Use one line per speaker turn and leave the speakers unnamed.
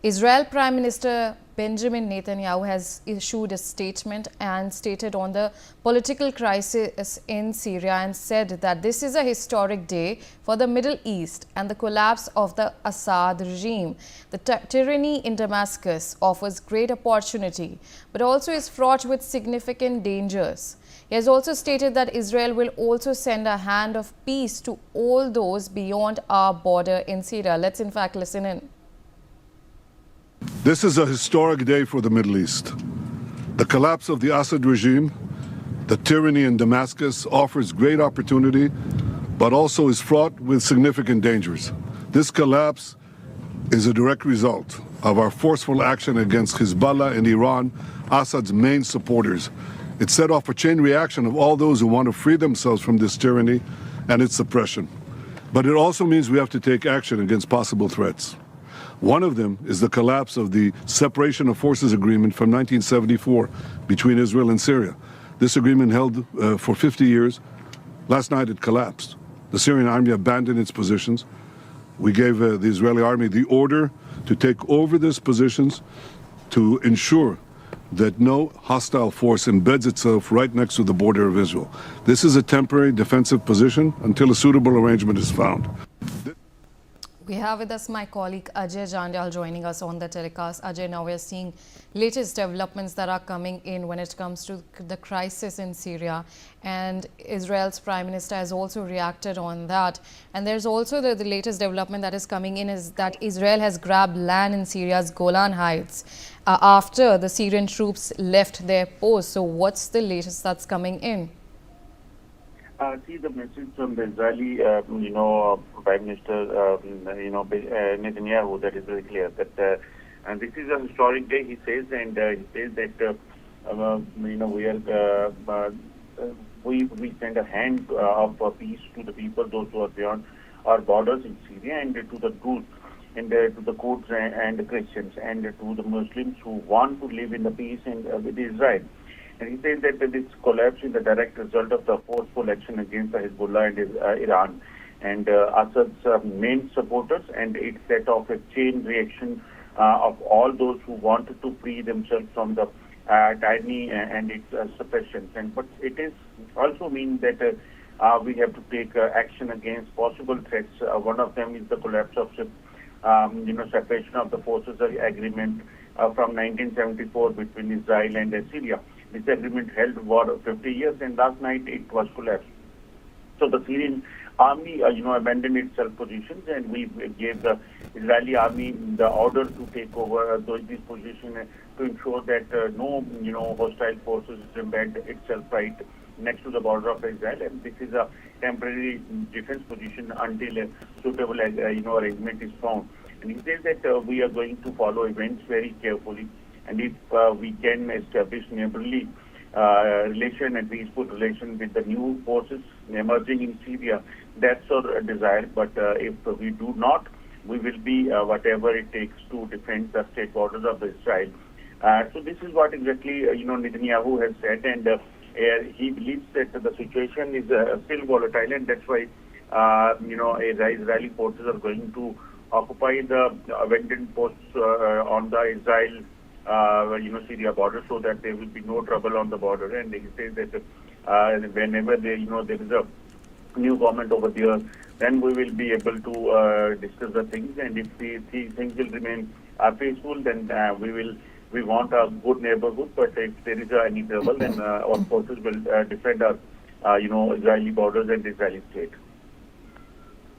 Israel Prime Minister Benjamin Netanyahu has issued a statement and stated on the political crisis in Syria and said that this is a historic day for the Middle East and the collapse of the Assad regime. The tyranny in Damascus offers great opportunity, but also is fraught with significant dangers. He has also stated that Israel will also send a hand of peace to all those beyond our border in Syria. Let's in fact listen in.
This is a historic day for the Middle East. The collapse of the Assad regime, the tyranny in Damascus offers great opportunity, but also is fraught with significant dangers. This collapse is a direct result of our forceful action against Hezbollah and Iran, Assad's main supporters. It set off a chain reaction of all those who want to free themselves from this tyranny and its oppression. But it also means we have to take action against possible threats. One of them is the collapse of the Separation of Forces Agreement from 1974 between Israel and Syria. This agreement held for 50 years. Last night it collapsed. The Syrian army abandoned its positions. We gave the Israeli army the order to take over these positions to ensure that no hostile force embeds itself right next to the border of Israel. This is a temporary defensive position until a suitable arrangement is found.
We have with us my colleague Ajay Jandal joining us on the telecast. Ajay, now we are seeing latest developments that are coming in when it comes to the crisis in Syria, and Israel's Prime Minister has also reacted on that. And there's also the latest development that is coming in is that Israel has grabbed land in Syria's Golan Heights after the Syrian troops left their post. So what's the latest that's coming in?
See the message from the Israeli, Prime Minister, Netanyahu, that is very clear that, and this is a historic day, he says, and he says that, we send a hand of peace to the people, those who are beyond our borders in Syria, and to the Druze, and to the Kurds and the Christians, and to the Muslims who want to live in the peace and with Israel. And he says that this collapse is the direct result of the forceful action against the Hezbollah and Iran and Assad's main supporters, and it set off a chain reaction of all those who wanted to free themselves from the tyranny and its suppressions. But it is also mean that we have to take action against possible threats. One of them is the collapse of separation of the forces agreement from 1974 between Israel and Syria. This agreement held for 50 years, and last night it was collapsed. So the Syrian army, abandoned its self-positions, and we gave the Israeli army the order to take over these positions to ensure that no, hostile forces embed itself right next to the border of Israel. And this is a temporary defense position until a suitable, arrangement is found. And he says that we are going to follow events very carefully. And if we can establish neighborly relation and peaceful relation with the new forces emerging in Syria, that's our desire. But if we do not, we will be whatever it takes to defend the state borders of Israel. So this is what exactly Netanyahu has said, and he believes that the situation is still volatile, and that's why Israeli forces are going to occupy the abandoned posts on the Israel Syria border, so that there will be no trouble on the border. And he says that whenever there is a new government over there, then we will be able to discuss the things. And if the things will remain peaceful, then we want a good neighborhood. But if there is any trouble, then our forces will defend our Israeli borders and Israeli state.